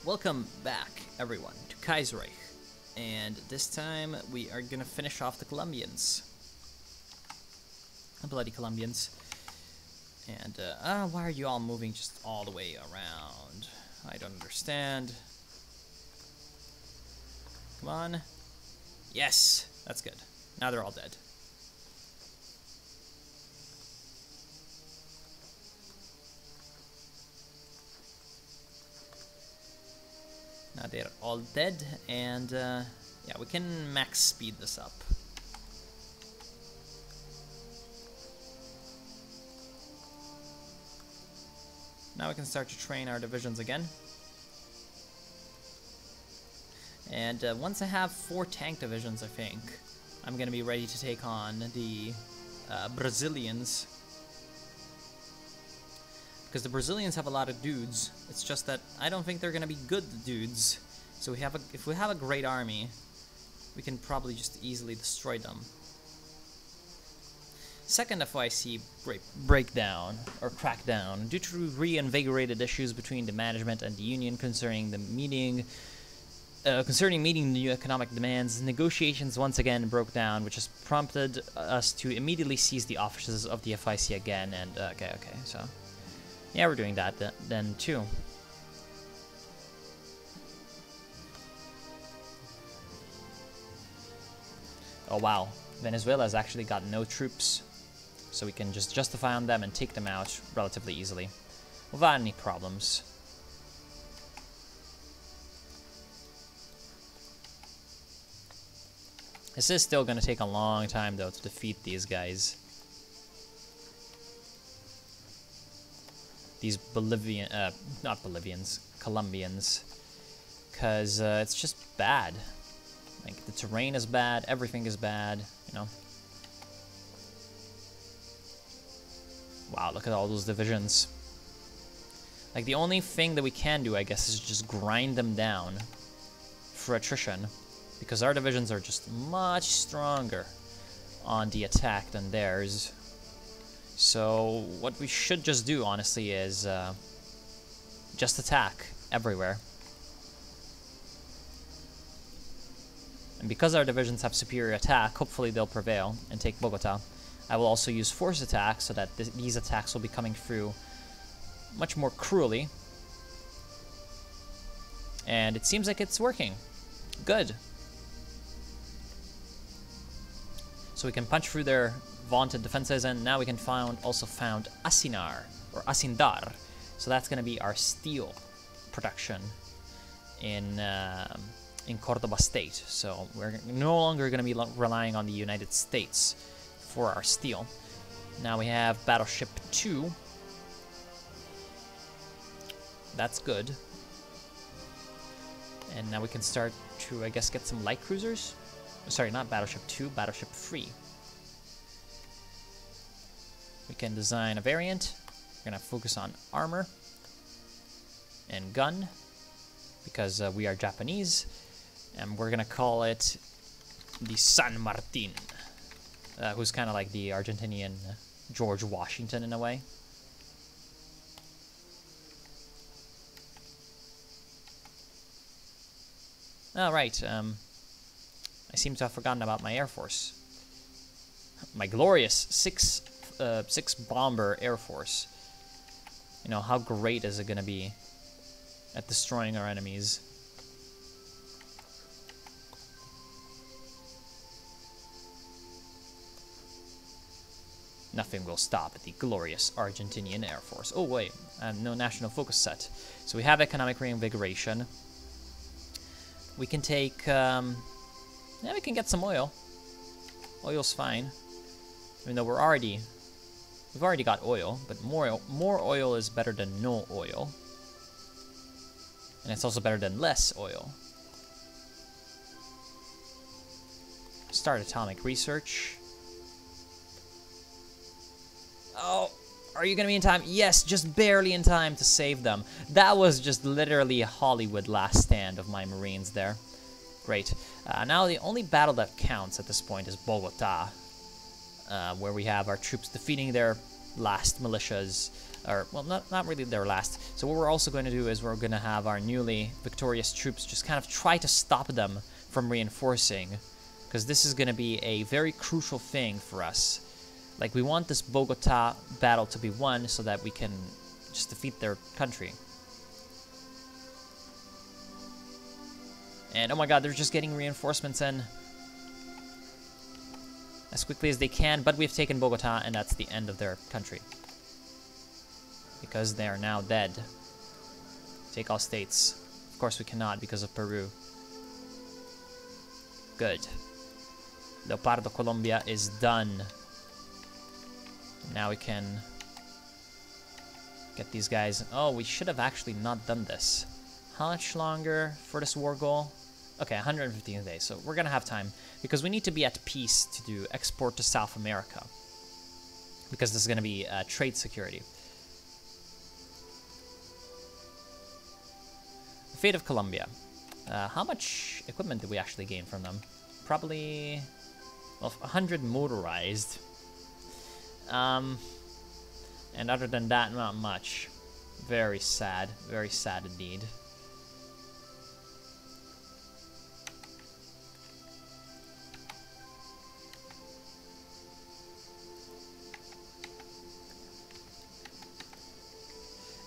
Welcome back, everyone, to Kaiserreich. And this time we are gonna finish off the Colombians. The bloody Colombians. And, why are you all moving just all the way around? I don't understand. Come on. Yes! That's good. Now they're all dead. Now they're all dead, and yeah, we can max speed this up. Now we can start to train our divisions again. And once I have 4 tank divisions, I think, I'm gonna be ready to take on the Brazilians. Because the Brazilians have a lot of dudes. It's just that I don't think they're gonna be good dudes. So if we have a great army, we can probably just easily destroy them. Second FYC breakdown or crackdown due to reinvigorated issues between the management and the union concerning meeting the new economic demands. Negotiations once again broke down, which has prompted us to immediately seize the offices of the FIC again. And okay, so. Yeah, we're doing that then too. Oh wow, Venezuela's actually got no troops, so we can just justify on them and take them out relatively easily, without any problems. This is still going to take a long time though to defeat these guys. These Colombians, because it's just bad. Like, the terrain is bad, everything is bad, you know. Wow, look at all those divisions. Like, the only thing that we can do, I guess, is just grind them down for attrition, because our divisions are just much stronger on the attack than theirs. So what we should just do, honestly, is just attack everywhere. And because our divisions have superior attack, hopefully they'll prevail and take Bogota. I will also use force attacks so that these attacks will be coming through much more cruelly. And it seems like it's working. Good. So we can punch through their vaunted defenses, and now we can also found Asinar, or Asindar. So that's going to be our steel production in Cordoba State. So we're no longer going to be relying on the United States for our steel. Now we have Battleship 2. That's good. And now we can start to, I guess, get some light cruisers. Sorry, not Battleship 2, Battleship 3. We can design a variant. We're going to focus on armor and gun because we are Japanese. And we're going to call it the San Martin, who's kind of like the Argentinian George Washington in a way. Oh, right. I seem to have forgotten about my Air Force. My glorious six bomber Air Force. You know, how great is it going to be at destroying our enemies? Nothing will stop the glorious Argentinian Air Force. Oh wait, no national focus set. So we have economic reinvigoration. We can take, yeah, we can get some oil. Oil's fine. Even though we've already got oil, but more oil is better than no oil. And it's also better than less oil. Start atomic research. Oh, are you gonna be in time? Yes, just barely in time to save them. That was just literally a Hollywood last stand of my Marines there. Great. Now the only battle that counts at this point is Bogota, where we have our troops defeating their last militias Or, well, not really their last. So what we're also going to do is we're going to have our newly victorious troops just kind of try to stop them from reinforcing. Because this is going to be a very crucial thing for us. Like, we want this Bogota battle to be won so that we can just defeat their country. And, oh my god, they're just getting reinforcements in as quickly as they can. But we've taken Bogota, and that's the end of their country. Because they are now dead. Take all states. Of course we cannot because of Peru. Good. Leopardo Colombia is done. Now we can get these guys. Oh, we should have actually not done this. How much longer for this war goal? Okay, 115 days. So we're gonna have time because we need to be at peace to do export to South America. Because this is gonna be trade security. The fate of Colombia. How much equipment did we actually gain from them? Probably, well, 100 motorized. And other than that, not much. Very sad indeed.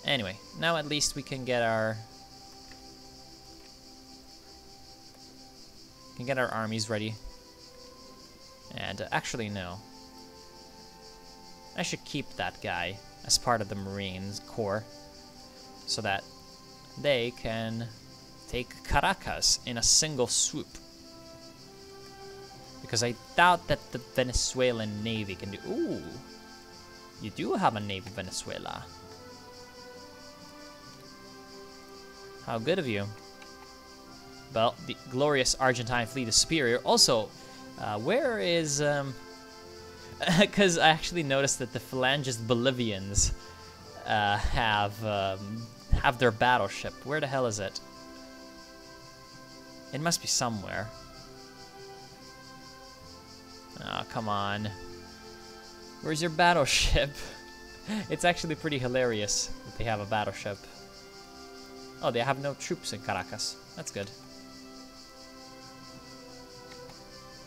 Anyway, now at least we can get our armies ready. And actually, no. I should keep that guy as part of the Marines Corps so that they can take Caracas in a single swoop. Because I doubt that the Venezuelan Navy can do... Ooh! You do have a Navy, Venezuela. How good of you. Well, the glorious Argentine fleet is superior. Also, where is... Because I actually noticed that the Phalangist Bolivians have their battleship. Where the hell is it? It must be somewhere. Oh, come on. Where's your battleship? It's actually pretty hilarious that they have a battleship. Oh, they have no troops in Caracas. That's good.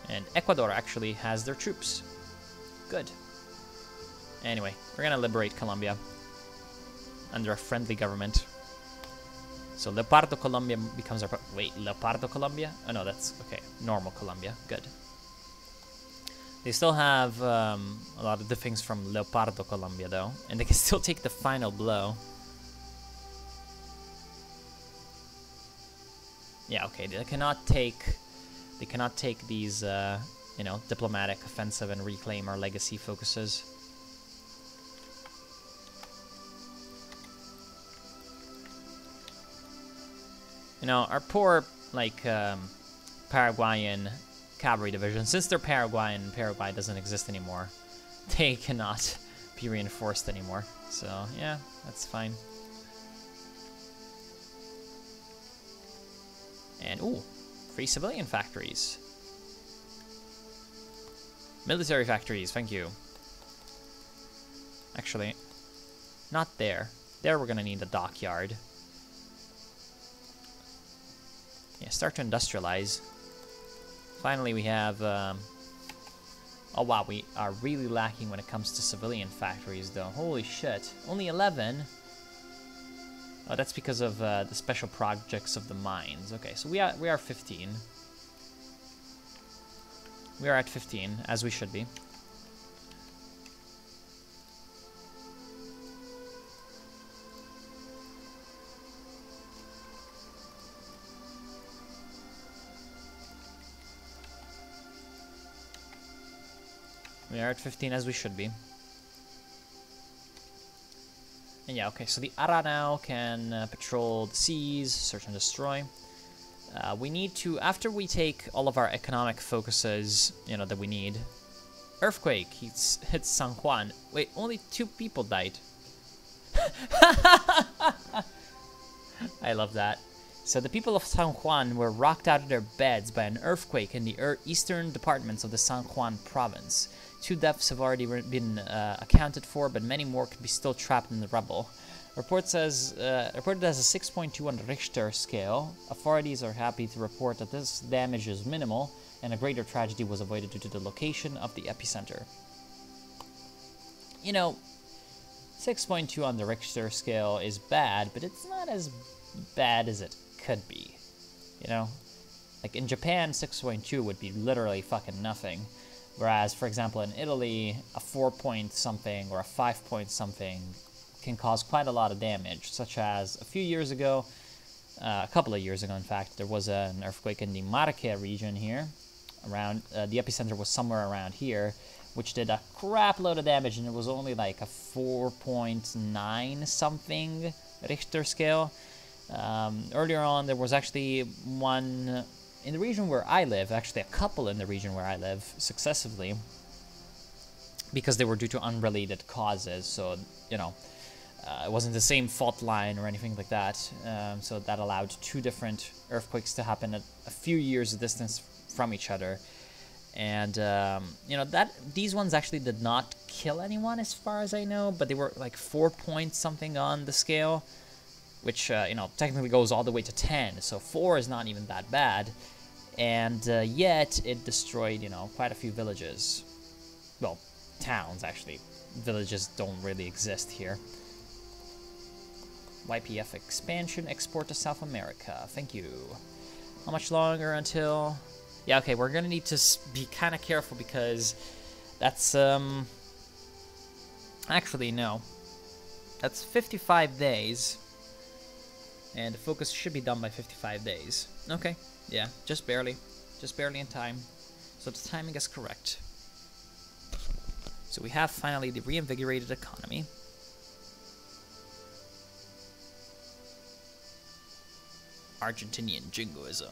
And Ecuador actually has their troops. Good. Anyway, we're gonna liberate Colombia under a friendly government. So Leopardo Colombia becomes our... Wait, Leopardo Colombia? Oh no, that's... Okay, normal Colombia. Good. They still have a lot of the things from Leopardo Colombia though. And they can still take the final blow. Yeah, okay, they cannot take these, you know, diplomatic, offensive, and reclaim our legacy focuses. You know, our poor, like, Paraguayan cavalry division, since they're Paraguayan and Paraguay doesn't exist anymore, they cannot be reinforced anymore. So, yeah, that's fine. And, ooh, free civilian factories. Military factories, thank you. Actually, not there. There we're gonna need a dockyard. Yeah, start to industrialize. Finally we have, oh wow, we are really lacking when it comes to civilian factories though. Holy shit, only 11? Oh, that's because of the special projects of the mines. Okay, so we are 15. We are at 15, as we should be. We are at 15, as we should be. And yeah, okay, so the Ara now can patrol the seas, search and destroy. We need to, after we take all of our economic focuses, you know, that we need. Earthquake hits San Juan. Wait, only 2 people died. I love that. So the people of San Juan were rocked out of their beds by an earthquake in the eastern departments of the San Juan province. 2 deaths have already been accounted for, but many more could be still trapped in the rubble. Reported as a 6.2 on the Richter scale. Authorities are happy to report that this damage is minimal, and a greater tragedy was avoided due to the location of the epicenter. You know, 6.2 on the Richter scale is bad, but it's not as bad as it could be. You know? Like, in Japan, 6.2 would be literally fucking nothing. Whereas, for example, in Italy, a 4-point-something or a 5-point-something can cause quite a lot of damage, such as a few years ago, a couple of years ago, in fact, there was an earthquake in the Marche region here. Around the epicenter was somewhere around here, which did a crap load of damage, and it was only like a 4.9 something Richter scale. Earlier on, there was actually one in the region where I live, actually a couple in the region where I live, successively, because they were due to unrelated causes, so, you know, it wasn't the same fault line or anything like that, so that allowed 2 different earthquakes to happen at a few years distance from each other. And, you know, these ones actually did not kill anyone as far as I know, but they were like 4 points something on the scale, which, you know, technically goes all the way to 10, so 4 is not even that bad. And yet it destroyed, you know, quite a few villages. Well, towns, actually. Villages don't really exist here. YPF expansion, export to South America. Thank you. How much longer until... Yeah, okay, we're gonna need to be kind of careful because that's, actually, no. That's 55 days. And the focus should be done by 55 days. Okay, yeah, just barely. Just barely in time. So the timing is correct. So we have finally the reinvigorated economy. Argentinian jingoism.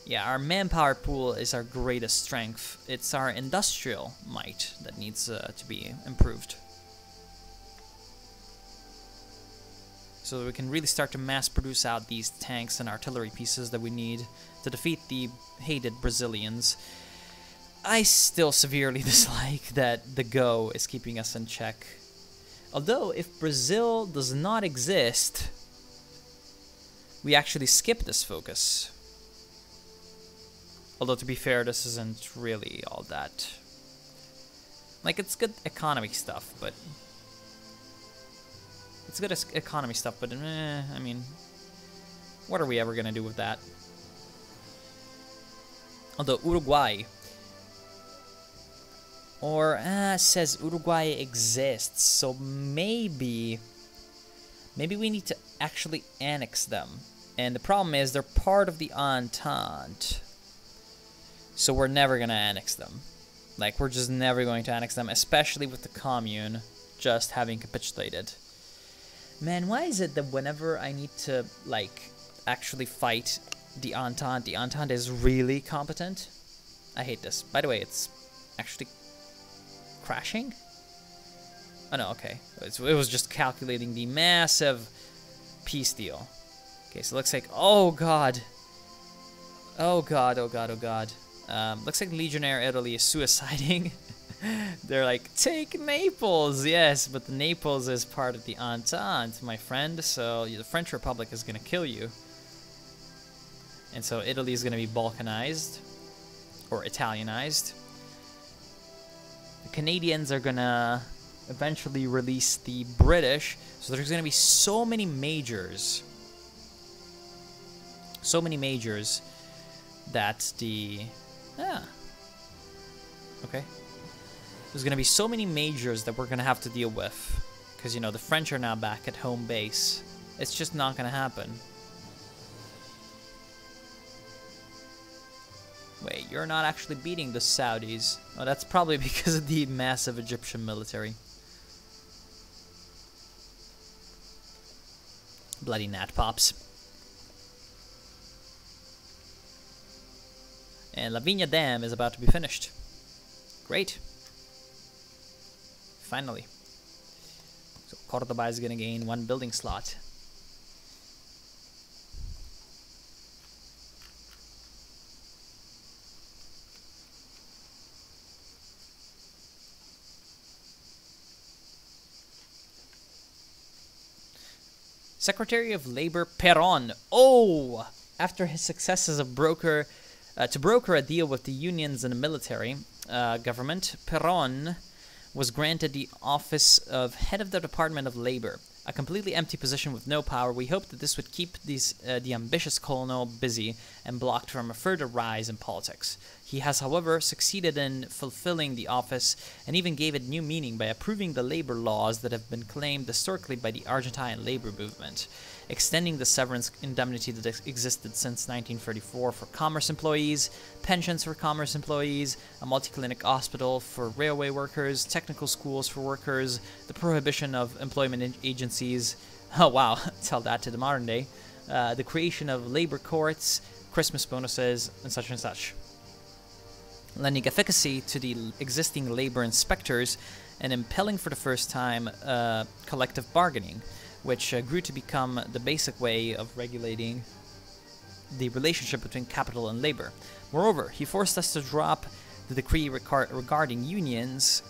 Yeah, our manpower pool is our greatest strength. It's our industrial might that needs to be improved. So that we can really start to mass produce out these tanks and artillery pieces that we need to defeat the hated Brazilians. I still severely dislike that the Go is keeping us in check. Although, if Brazil does not exist, we actually skip this focus. Although, to be fair, this isn't really all that... Like, it's good economy stuff, but... It's good economy stuff, but, I mean... What are we ever gonna do with that? Although, Uruguay... Or, says Uruguay exists, so maybe... Maybe we need to actually annex them. And the problem is, they're part of the Entente. So we're never gonna annex them. Like, we're just never going to annex them, especially with the Commune just having capitulated. Man, why is it that whenever I need to, like, actually fight the Entente is really competent? I hate this. By the way, it's actually crashing? Oh no, okay. It was just calculating the massive peace deal. Okay, so it looks like, oh god. Oh god, oh god, oh god. Looks like Legionnaire Italy is suiciding. They're like, take Naples! Yes, but the Naples is part of the Entente, my friend, so the French Republic is gonna kill you. And so Italy is gonna be Balkanized, or Italianized. The Canadians are gonna eventually release the British, so there's gonna be so many majors. So many majors that the... Okay. There's gonna be so many majors that we're gonna have to deal with. Because, you know, the French are now back at home base. It's just not gonna happen. Wait, you're not actually beating the Saudis. Oh, that's probably because of the massive Egyptian military. Bloody Nat Pops. And Lavinia Dam is about to be finished. Great. Finally. So Cordoba is going to gain 1 building slot. Secretary of Labor Perón. Oh! After his success as a broker, to broker a deal with the unions and the military government, Perón was granted the office of head of the Department of Labor, a completely empty position with no power. We hoped that this would keep the ambitious colonel busy and blocked from a further rise in politics. He has, however, succeeded in fulfilling the office and even gave it new meaning by approving the labor laws that have been claimed historically by the Argentine labor movement, extending the severance indemnity that existed since 1934 for commerce employees, pensions for commerce employees, a multi-clinic hospital for railway workers, technical schools for workers, the prohibition of employment agencies. Oh wow, tell that to the modern day. The creation of labor courts, Christmas bonuses, and such. Lending efficacy to the existing labor inspectors and impelling for the first time collective bargaining, which grew to become the basic way of regulating the relationship between capital and labor. Moreover, he forced us to drop the decree regarding unions,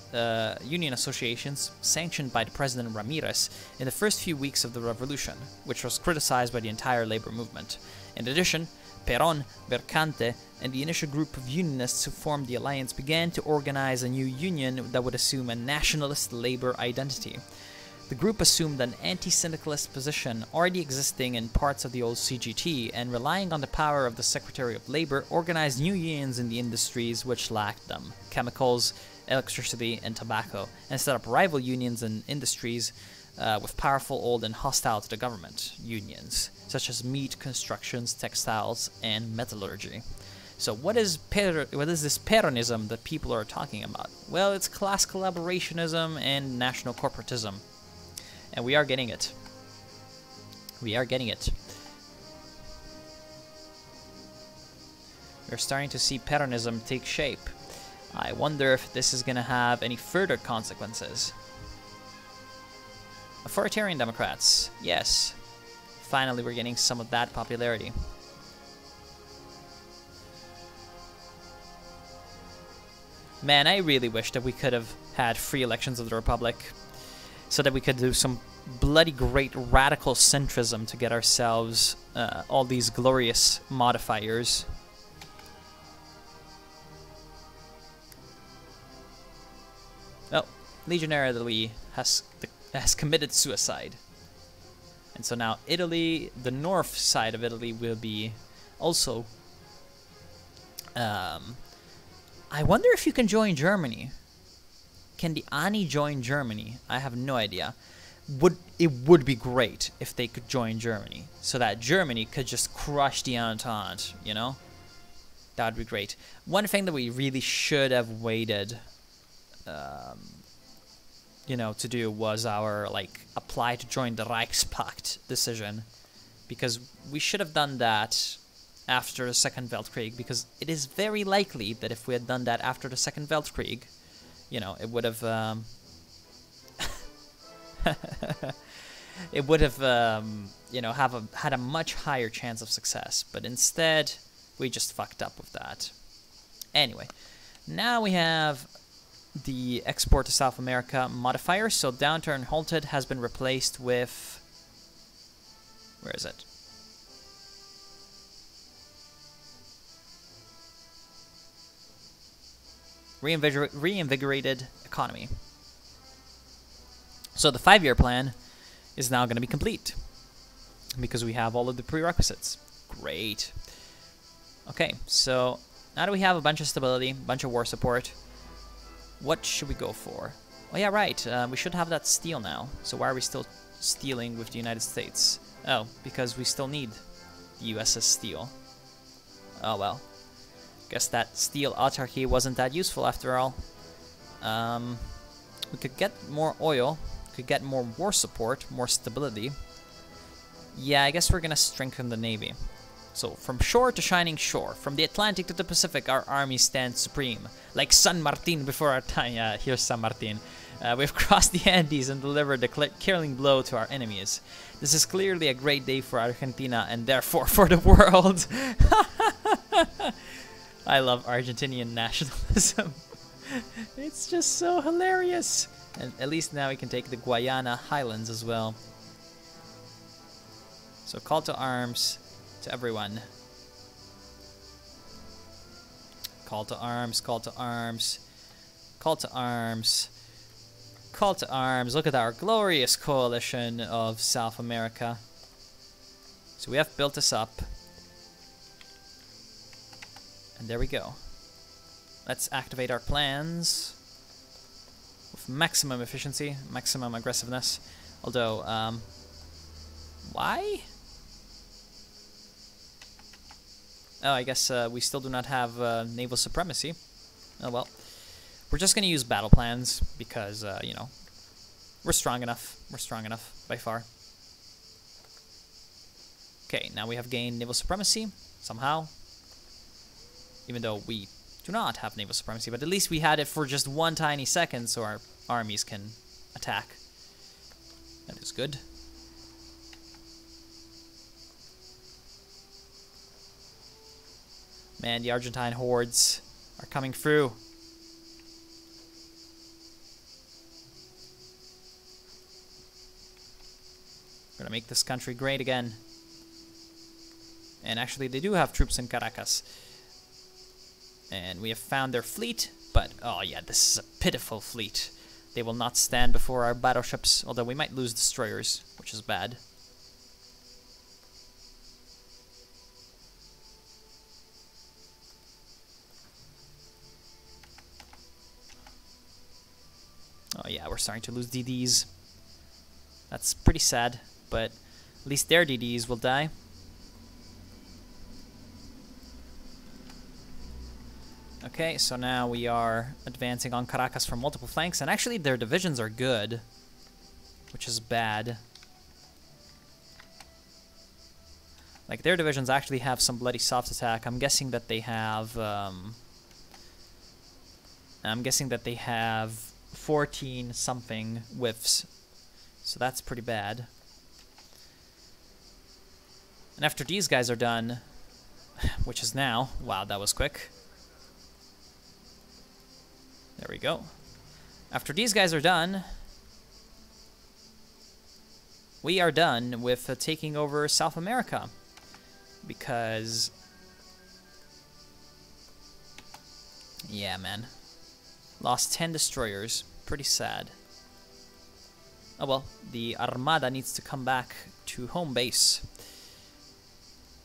union associations, sanctioned by the President Ramirez in the first few weeks of the revolution, which was criticized by the entire labor movement. In addition, Perón, Mercante, and the initial group of unionists who formed the alliance began to organize a new union that would assume a nationalist labor identity. The group assumed an anti-syndicalist position already existing in parts of the old CGT, and relying on the power of the Secretary of Labor, organized new unions in the industries which lacked them: chemicals, electricity, and tobacco, and set up rival unions in industries with powerful, old, and hostile to the government unions, such as meat, constructions, textiles, and metallurgy. So what is this Peronism that people are talking about? Well, it's class collaborationism and national corporatism. And we are getting it. We are getting it. We're starting to see Peronism take shape. I wonder if this is going to have any further consequences. Authoritarian Democrats. Yes. Finally, we're getting some of that popularity. Man, I really wish that we could have had free elections of the Republic, so that we could do some bloody great radical centrism to get ourselves all these glorious modifiers. Oh, Legionnaire Italy has committed suicide. And so now Italy, the north side of Italy, will be also... I wonder if you can join Germany. Can the Ani join Germany? I have no idea. It would be great if they could join Germany, so that Germany could just crush the Entente, you know? That would be great. One thing that we really should have waited, you know, to do was our, like, apply to join the Reichspakt decision. Because we should have done that after the Second Weltkrieg, because it is very likely that if we had done that after the Second Weltkrieg, you know, it would have, it would have, you know, had a much higher chance of success. But instead, we just fucked up with that. Anyway, now we have the export to South America modifier. So downturn halted has been replaced with, where is it? Reinvigorated economy. So the 5-year plan is now going to be complete because we have all of the prerequisites. Great. Okay, so now that we have a bunch of stability, a bunch of war support, what should we go for? Oh yeah, right. We should have that steel now. So why are we still stealing with the United States? Oh, because we still need the US's steel. Oh well. Guess that steel autarky wasn't that useful after all. We could get more oil, could get more war support, more stability. Yeah, I guess we're gonna strengthen the navy. So from shore to shining shore, from the Atlantic to the Pacific, our army stands supreme. Like San Martin before our time. Yeah, here's San Martin. We've crossed the Andes and delivered a killing blow to our enemies. This is clearly a great day for Argentina and therefore for the world. I love Argentinian nationalism. It's just so hilarious. And at least now we can take the Guayana Highlands as well. So call to arms to everyone. Call to arms, call to arms, call to arms, call to arms. Look at our glorious coalition of South America. So we have built this up. And there we go. Let's activate our plans with maximum efficiency, maximum aggressiveness. Although, why? Oh, I guess we still do not have naval supremacy. Oh well. We're just going to use battle plans because, you know, we're strong enough. We're strong enough by far. Okay, now we have gained naval supremacy somehow. Even though we do not have naval supremacy, but at least we had it for just one tiny second so our armies can attack. That is good. Man, the Argentine hordes are coming through. We're gonna make this country great again. And actually, they do have troops in Caracas. And we have found their fleet, but oh yeah, this is a pitiful fleet. They will not stand before our battleships, although we might lose destroyers, which is bad. Oh yeah, we're starting to lose DDs. That's pretty sad, but at least their DDs will die. Okay, so now we are advancing on Caracas from multiple flanks, and actually their divisions are good, which is bad. Like, their divisions actually have some bloody soft attack. I'm guessing that they have, 14 something whiffs, so that's pretty bad. And after these guys are done, which is now, wow, that was quick. There we go. After these guys are done, we are done with taking over South America. Because, yeah, man. Lost 10 destroyers. Pretty sad. Oh well, the Armada needs to come back to home base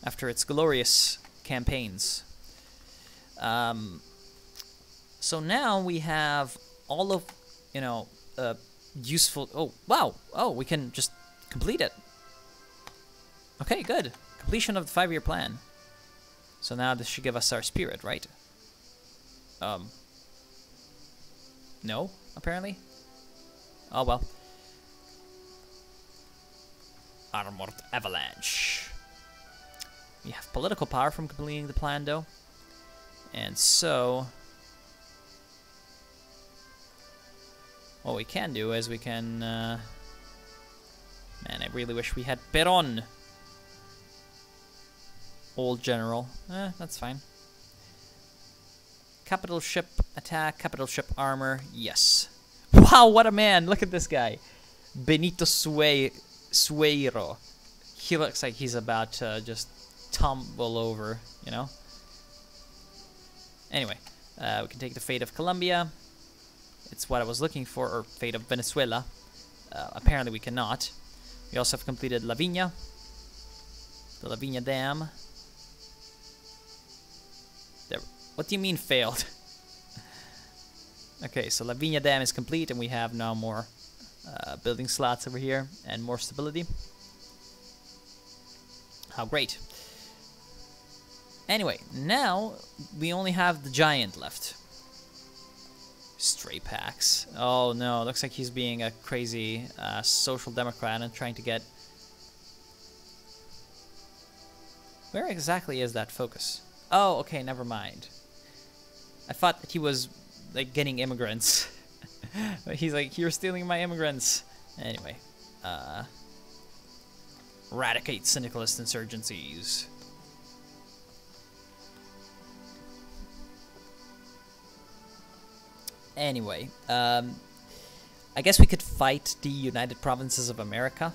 after its glorious campaigns. So now we have all of, you know, useful... Oh, wow! Oh, we can just complete it. Okay, good. Completion of the 5-year plan. So now this should give us our spirit, right? No, apparently. Oh, well. Armored Avalanche. We have political power from completing the plan, though. And so... what we can do is we can... man, I really wish we had Perón. Old general. That's fine. Capital ship attack, capital ship armor, yes. Wow, what a man! Look at this guy. Benito Sueiro. He looks like he's about to just tumble over, you know? Anyway, we can take the fate of Colombia. It's what I was looking for, or fate of Venezuela. Apparently we cannot. We also have completed La Viña. The La Viña Dam. There. What do you mean failed? Okay, so La Viña Dam is complete, and we have now more building slots over here, and more stability. How great. Anyway, now we only have the giant left. Stray packs. Oh no, looks like he's being a crazy social democrat and trying to get... Where exactly is that focus? Oh, okay, never mind. I thought that he was, like, getting immigrants. He's like, you're stealing my immigrants. Anyway. Eradicate syndicalist insurgencies. Anyway, I guess we could fight the United Provinces of America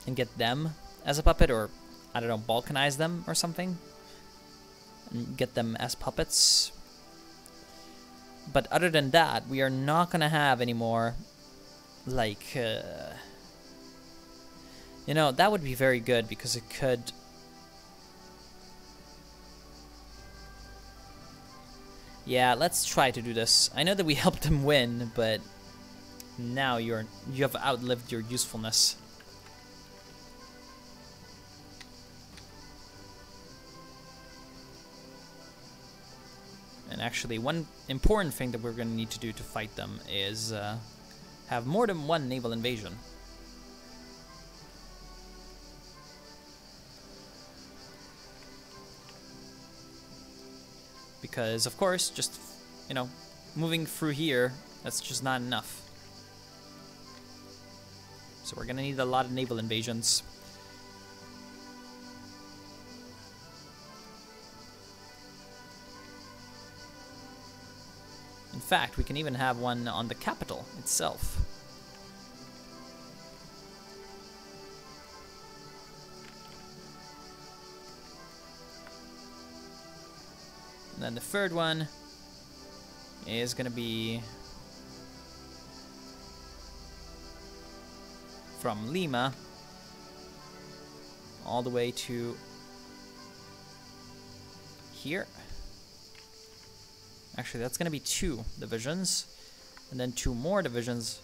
and get them as a puppet, or, I don't know, balkanize them or something. And get them as puppets. But other than that, we are not gonna have any more, like, you know, that would be very good, because it could... Yeah, let's try to do this. I know that we helped them win, but now you have outlived your usefulness. And actually, one important thing that we're going to need to do to fight them is have more than one naval invasion. Because, of course, just, you know, moving through here, that's just not enough. So we're going to need a lot of naval invasions. In fact, we can even have one on the capital itself. And then the third one is going to be from Lima all the way to here. Actually, that's going to be 2 divisions, and then 2 more divisions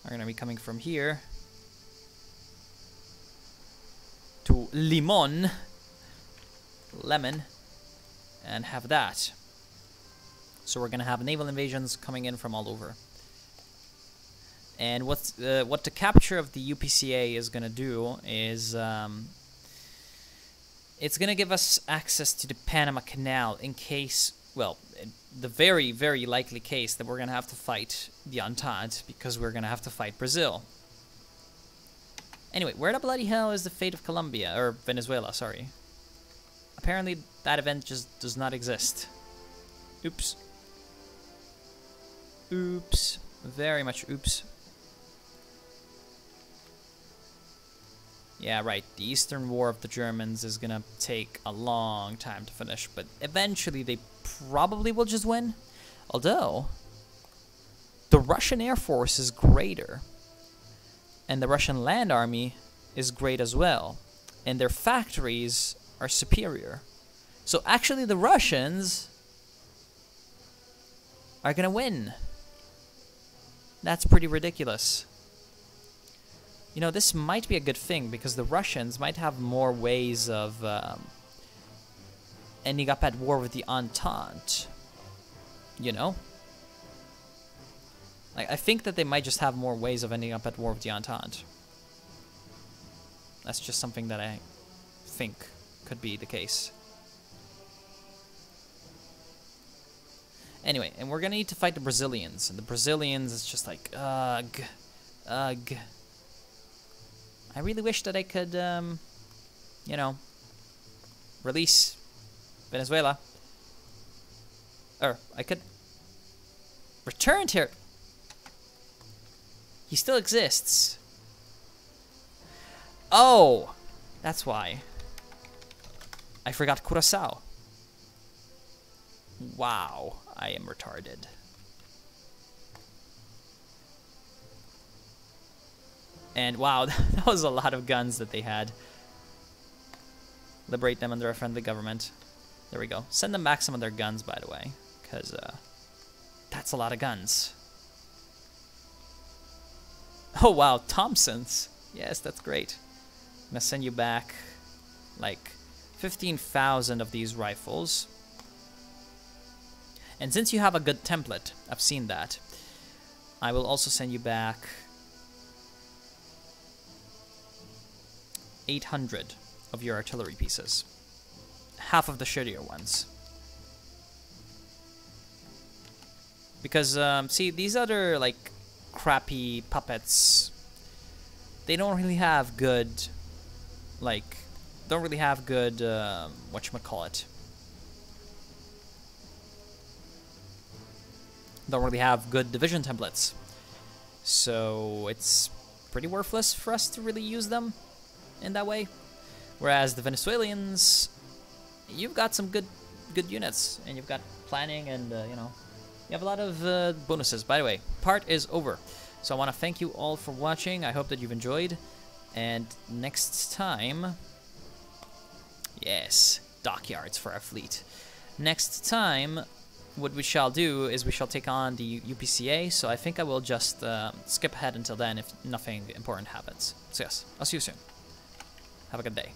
are going to be coming from here to Lemon, and have that. So we're going to have naval invasions coming in from all over. And what the capture of the UPCA is going to do is it's going to give us access to the Panama Canal in case, well, the very, very likely case that we're going to have to fight the Entente, because we're going to have to fight Brazil. Anyway, where the bloody hell is the fate of Colombia, or Venezuela, sorry. Apparently that event just does not exist. Oops. Oops. Very much oops. Yeah, right. The Eastern War of the Germans is gonna take a long time to finish, but eventually they probably will just win. Although, the Russian Air Force is greater, and the Russian Land Army is great as well, and their factories are superior. So actually the Russians are gonna win. That's pretty ridiculous. You know, this might be a good thing, because the Russians might have more ways of ending up at war with the Entente. You know? Like, I think that they might just have more ways of ending up at war with the Entente. That's just something that I think could be the case. Anyway, and we're gonna need to fight the Brazilians. And the Brazilians is just like, ugh. Ugh. I really wish that I could, you know, release Venezuela. Or, I could return to... He still exists. Oh! That's why. I forgot Curaçao. Wow, I am retarded. And wow, that was a lot of guns that they had. Liberate them under a friendly government. There we go. Send them back some of their guns, by the way. Because, that's a lot of guns. Oh, wow, Thompsons. Yes, that's great. I'm gonna send you back, like, 15,000 of these rifles. And since you have a good template, I've seen that, I will also send you back 800 of your artillery pieces. Half of the shittier ones. Because, see, these other, like, crappy puppets, they don't really have good, like, don't really have good, whatchamacallit. Don't really have good division templates. So, it's pretty worthless for us to really use them in that way. Whereas the Venezuelans, you've got some good units, and you've got planning, and you know, you have a lot of bonuses. By the way, part is over, so I want to thank you all for watching. I hope that you've enjoyed, and next time, yes, dockyards for our fleet. Next time, what we shall do is we shall take on the UPCA, so I think I will just skip ahead until then if nothing important happens. So yes, I'll see you soon. Have a good day.